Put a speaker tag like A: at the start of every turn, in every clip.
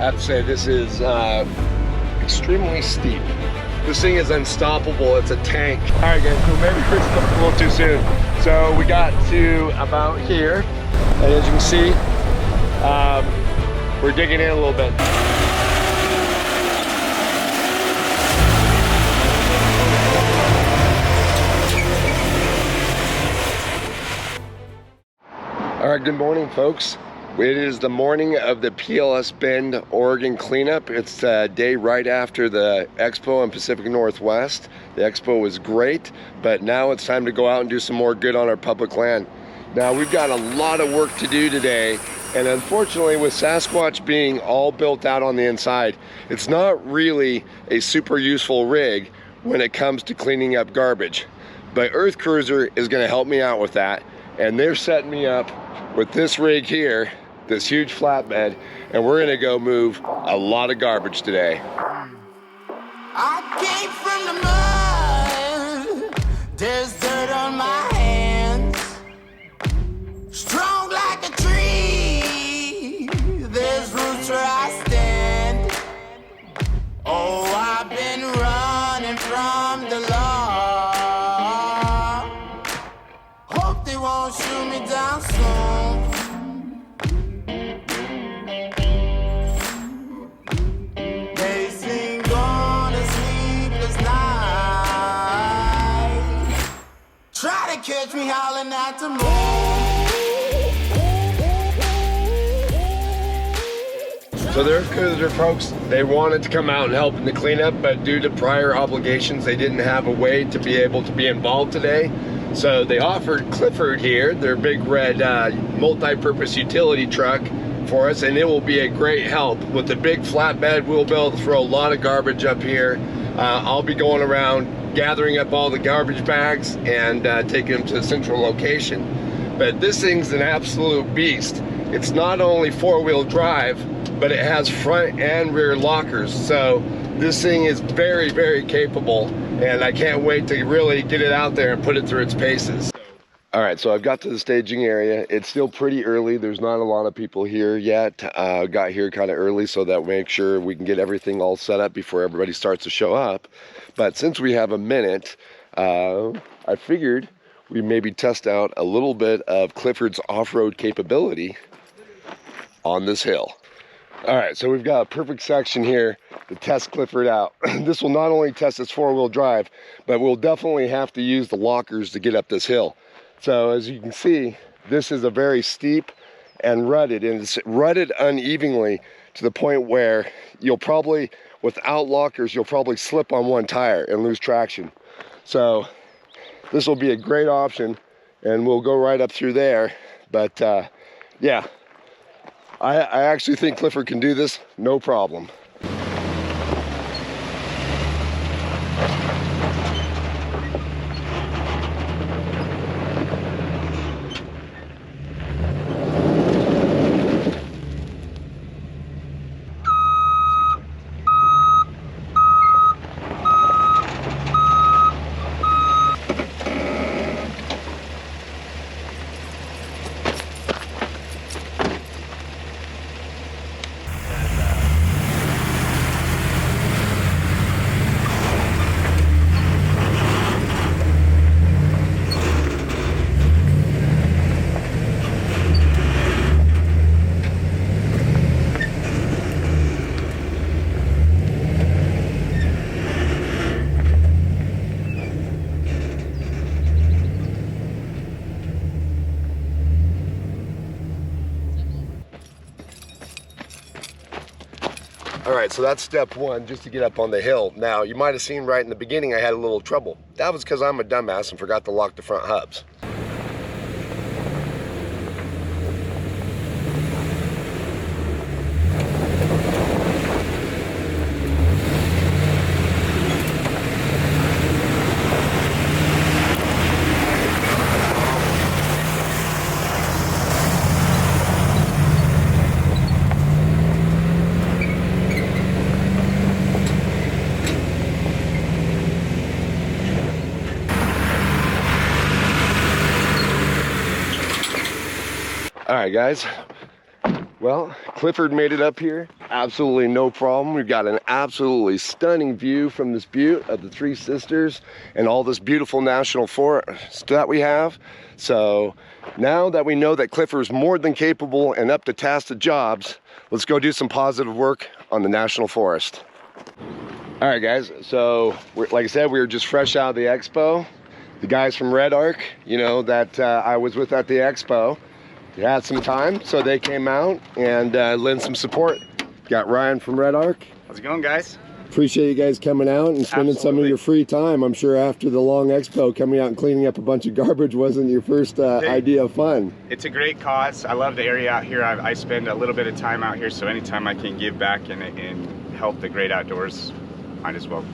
A: have to say this is extremely steep. This thing is unstoppable. It's a tank. All right, guys, so maybe Chris is a little too soon. So we got to about here, and as you can see, we're digging in a little bit. All right, good morning, folks. It is the morning of the PLS Bend, Oregon cleanup. It's the day right after the Expo in Pacific Northwest. The Expo was great, but now it's time to go out and do some more good on our public land. Now, we've got a lot of work to do today, and unfortunately, with Sasquatch being all built out on the inside, it's not really a super useful rig when it comes to cleaning up garbage. But Earthcruiser is gonna help me out with that, and they're setting me up with this rig here, this huge flatbed, and we're gonna go move a lot of garbage today.
B: I came from the mud, there's dirt on my hands, strong like a tree, there's roots where I stand. Oh, I've been running from the law, hope they won't shoot me down soon. Catch me howling at the moon.
A: So the Earthcruiser folks, they wanted to come out and help in the cleanup, but due to prior obligations, they didn't have a way to be able to be involved today. So they offered Clifford here, their big red multi-purpose utility truck for us, and it will be a great help. With the big flatbed, we'll be able to throw a lot of garbage up here. I'll be going around gathering up all the garbage bags and taking them to the central location. But this thing's an absolute beast. It's not only four-wheel drive, but it has front and rear lockers. So this thing is very, very capable, and I can't wait to really get it out there and put it through its paces. All right, so I've got to the staging area. It's still pretty early. There's not a lot of people here yet. Got here kind of early so that we make sure we can get everything all set up before everybody starts to show up. But since we have a minute, I figured we maybe test out a little bit of Clifford's off-road capability on this hill. All right, so we've got a perfect section here to test Clifford out. This will not only test its four-wheel drive, but we'll definitely have to use the lockers to get up this hill. So as you can see, this is a very steep and it's rutted unevenly to the point where you'll probably, without lockers, you'll probably slip on one tire and lose traction. So this will be a great option, and we'll go right up through there. But yeah, I actually think Clifford can do this, no problem. All right, so that's step one, just to get up on the hill. Now, you might have seen right in the beginning I had a little trouble. That was because I'm a dumbass and forgot to lock the front hubs. All right, guys, Well, Clifford made it up here. Absolutely no problem. We've got an absolutely stunning view from this butte of the Three Sisters and all this beautiful national forest that we have. So now that we know that Clifford is more than capable and up to task the jobs, let's go do some positive work on the national forest. All right, guys. So like I said, we were just fresh out of the Expo. The guys from Redarc, you know, that I was with at the Expo, they had some time, so they came out and lent some support. Got Ryan from Redarc.
C: How's it going, guys?
A: Appreciate you guys coming out and spending some of your free time. I'm sure after the long Expo, coming out and cleaning up a bunch of garbage wasn't your first idea of fun.
C: It's a great cause. I love the area out here. I spend a little bit of time out here, so anytime I can give back and help the great outdoors, might as well.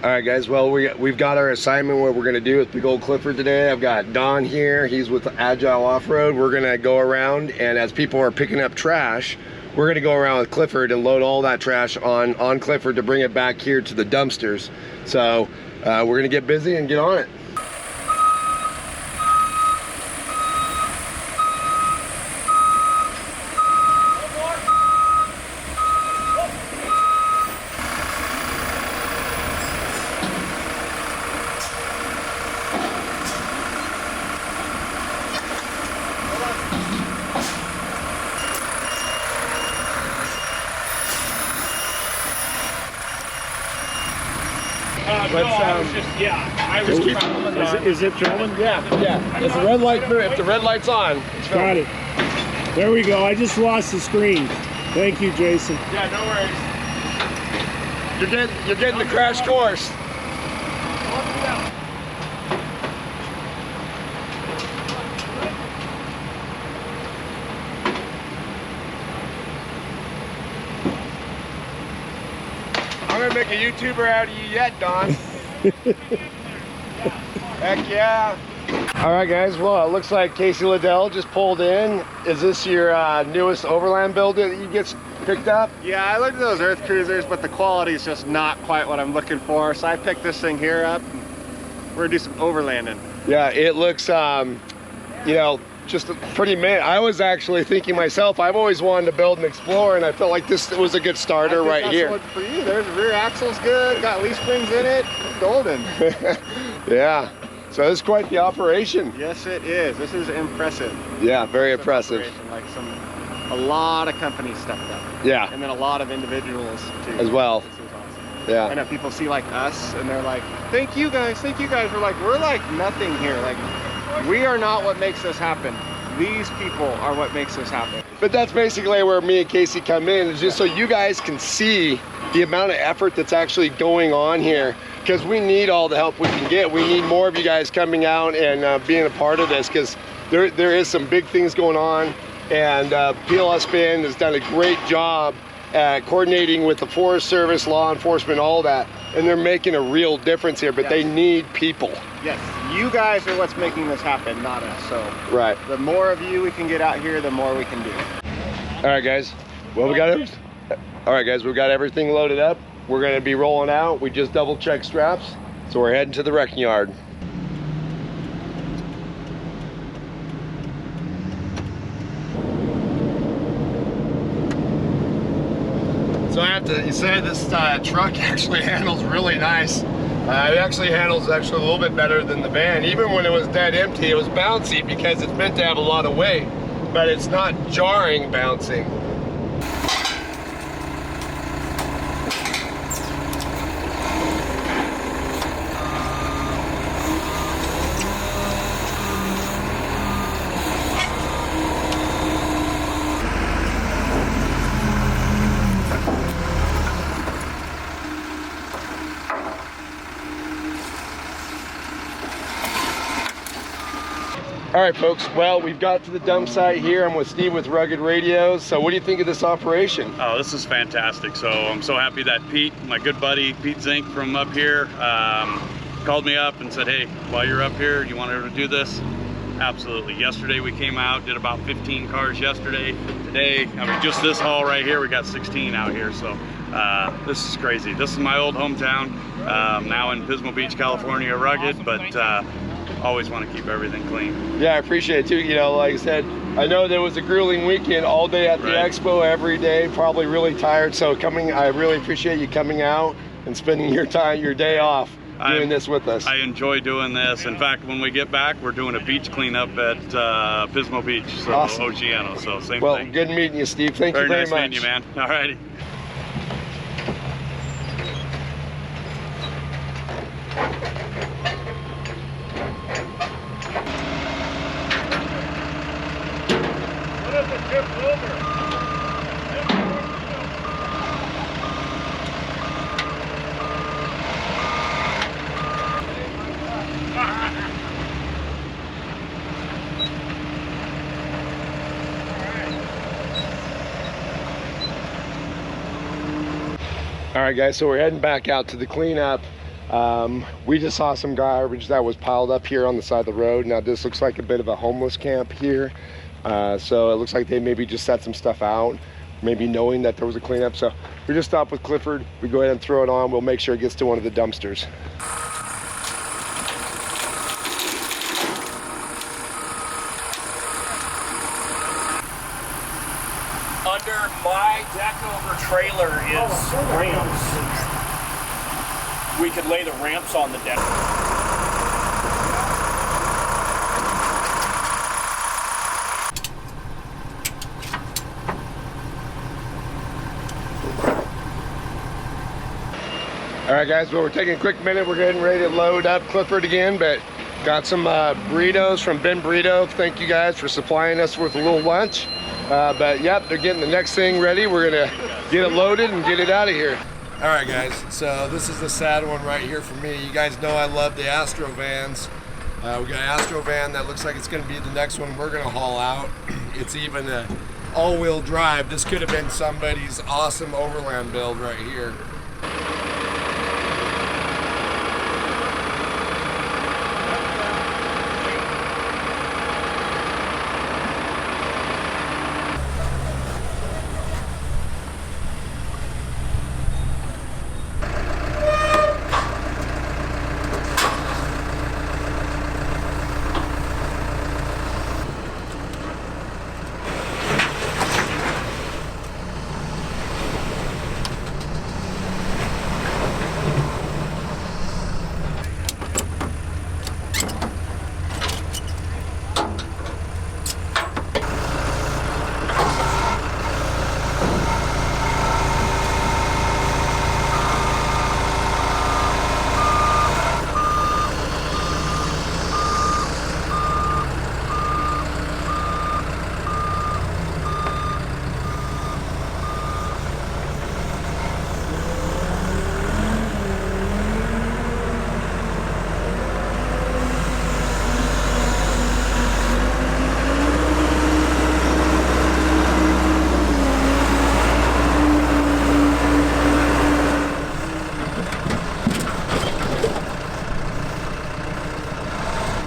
A: All right, guys, well, we've got our assignment, what we're gonna do with Big Old Clifford today. I've got Don here, he's with Agile Off-Road. We're gonna go around, and as people are picking up trash, we're gonna go around with Clifford and load all that trash on Clifford to bring it back here to the dumpsters. So we're gonna get busy and get on it.
D: Is it filming?
A: Yeah. If the red light's on, it's
D: got it. There we go. I just lost the screen. Thank you, Jason.
A: Yeah, no worries. You're getting the crash course. I'm gonna make a YouTuber out of you yet, Don. Heck yeah. All right, guys, well, it looks like Casey Liddell just pulled in. Is this your newest Overland build that you get picked up?
C: Yeah, I looked at those Earthcruisers, but the quality is just not quite what I'm looking for. So I picked this thing here up. We're gonna do some overlanding.
A: Yeah, it looks, you know, just pretty mint. I was actually thinking myself, I've always wanted to build an Explorer, and I felt like this was a good starter right here.
C: That's for you. There's the rear axle's good, got leaf springs in it, golden.
A: Yeah, so it's quite the operation.
C: Yes, it is. This is impressive.
A: Yeah, very impressive.
C: Like a lot of companies stepped up.
A: Yeah.
C: And then a lot of individuals too.
A: As well.
C: This is awesome.
A: Yeah.
C: I know people see like us and they're like, thank you guys, thank you guys. We're like nothing here. Like, we are not what makes this happen. These people are what makes this happen.
A: But that's basically where me and Casey come in, is just so you guys can see the amount of effort that's actually going on here, because we need all the help we can get. We need more of you guys coming out and being a part of this, because there is some big things going on, and PLS Bend has done a great job at coordinating with the Forest Service, law enforcement, all that, and they're making a real difference here, but they need people.
C: Yes, you guys are what's making this happen, not us. So
A: right,
C: the more of you we can get out here, the more we can do.
A: All right, guys, well, we got it. All right, guys, we've got everything loaded up. We're gonna be rolling out. We just double checked straps, so we're heading to the wrecking yard. So I have to say, this truck actually handles really nice. It actually handles a little bit better than the van. Even when it was dead empty, it was bouncy because it's meant to have a lot of weight, but it's not jarring bouncing. All right, folks, well, we've got to the dump site here. I'm with Steve with Rugged Radios. So what do you think of this operation?
E: Oh, this is fantastic. So I'm so happy that Pete, my good buddy, Pete Zink from up here, called me up and said, hey, while you're up here, do you want to do this? Absolutely. Yesterday we came out, did about 15 cars yesterday. Today, I mean, just this haul right here, we got 16 out here. So this is crazy. This is my old hometown, now in Pismo Beach, California, rugged, but always want to keep everything clean.
A: Yeah, I appreciate it too. You know, like I said, I know there was a grueling weekend all day at the Expo, every day, probably really tired. So I really appreciate you coming out and spending your day off doing this with us.
E: I enjoy doing this. In fact, when we get back, we're doing a beach cleanup at Pismo Beach, so
A: awesome.
E: Oceano, so same thing.
A: Well, good meeting you, Steve. Thank you very
E: nice
A: much.
E: meeting you, man. All righty.
D: What if it tipped over?
A: All right, guys, so we're heading back out to the cleanup. We just saw some garbage that was piled up here on the side of the road. Now this looks like a bit of a homeless camp here. So it looks like they maybe just set some stuff out, maybe knowing that there was a cleanup. So we just stopped with Clifford. We go ahead and throw it on. We'll make sure it gets to one of the dumpsters.
F: Under my deck over trailer is ramps. We could lay the ramps on the deck.
A: All right, guys, well, we're taking a quick minute. We're getting ready to load up Clifford again, but got some burritos from Ben Burrito. Thank you guys for supplying us with a little lunch. But yep, they're getting the next thing ready. We're gonna get it loaded and get it out of here. All right, guys, so this is the sad one right here for me. You guys know I love the Astro vans. We got an Astro van that looks like it's gonna be the next one we're gonna haul out. It's even a all-wheel drive. This could have been somebody's awesome Overland build right here.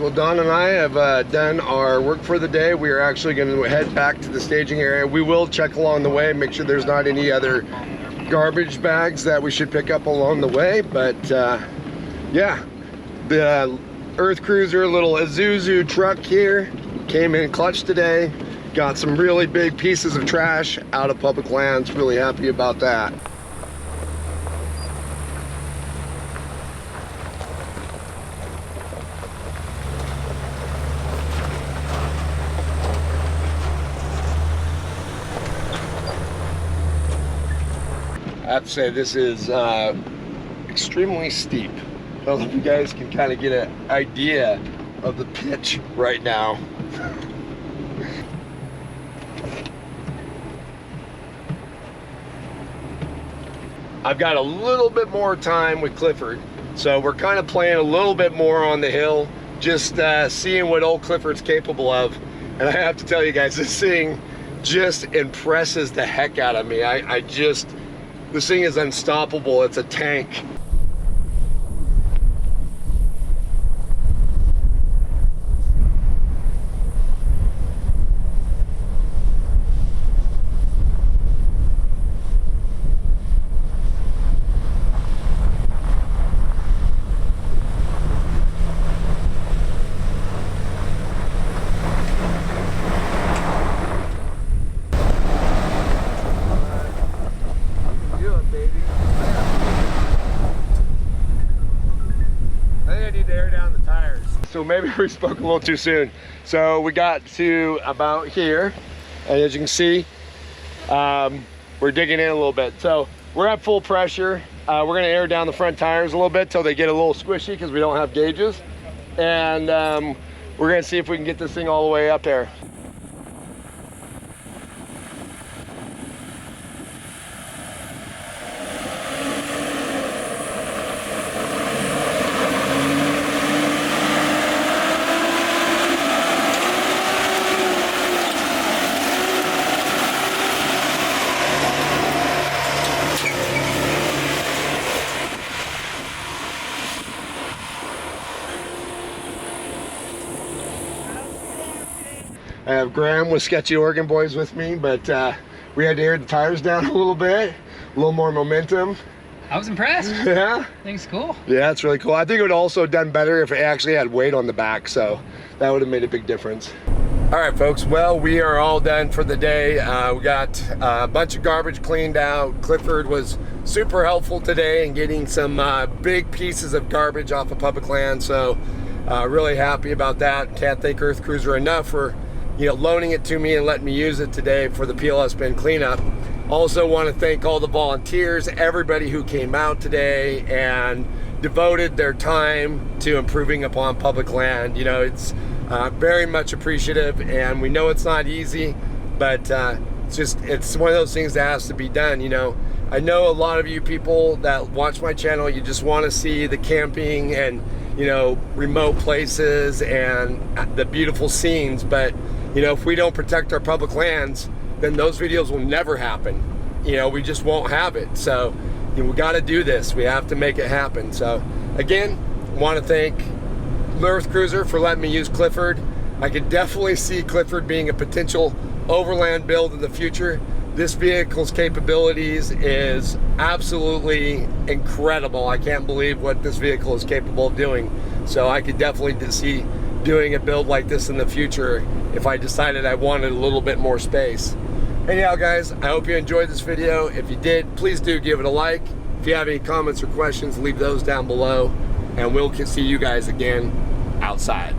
A: Well, Don and I have done our work for the day. We are actually going to head back to the staging area. We will check along the way, make sure there's not any other garbage bags that we should pick up along the way. But yeah, the Earthcruiser, little Isuzu truck here, came in clutch today. Got some really big pieces of trash out of public lands. Really happy about that. I have to say this is extremely steep. I don't know if you guys can kind of get an idea of the pitch right now. I've got a little bit more time with Clifford, so we're kind of playing a little bit more on the hill, just seeing what old Clifford's capable of. And I have to tell you guys, this thing just impresses the heck out of me. This thing is unstoppable. It's a tank. so maybe we spoke a little too soon. So we got to about here, and as you can see, we're digging in a little bit. So we're at full pressure. We're gonna air down the front tires a little bit till they get a little squishy because we don't have gauges. And we're gonna see if we can get this thing all the way up there. I have Graham with Sketchy Oregon Boys with me, but we had to air the tires down a little bit, a little more momentum.
G: I was impressed.
A: Yeah.
G: Thing's cool.
A: Yeah, it's really cool. I think it would also have done better if it actually had weight on the back, so that would have made a big difference. All right, folks, well, we are all done for the day. We got a bunch of garbage cleaned out. Clifford was super helpful today in getting some big pieces of garbage off of public land, so really happy about that. Can't thank Earthcruiser enough for loaning it to me and letting me use it today for the PLS Bend cleanup. Also want to thank all the volunteers, everybody who came out today and devoted their time to improving upon public land. It's very much appreciative, and we know it's not easy, but it's one of those things that has to be done. I know a lot of you people that watch my channel, you just want to see the camping and remote places and the beautiful scenes, but if we don't protect our public lands, then those videos will never happen. We just won't have it. So we got to do this. We have to make it happen. So again, I want to thank Earthcruiser for letting me use Clifford. I could definitely see Clifford being a potential overland build in the future. This vehicle's capabilities is absolutely incredible. I can't believe what this vehicle is capable of doing. So I could definitely see doing a build like this in the future if I decided I wanted a little bit more space. Anyhow, guys, I hope you enjoyed this video. If you did, please do give it a like. If you have any comments or questions, leave those down below, and we'll see you guys again outside.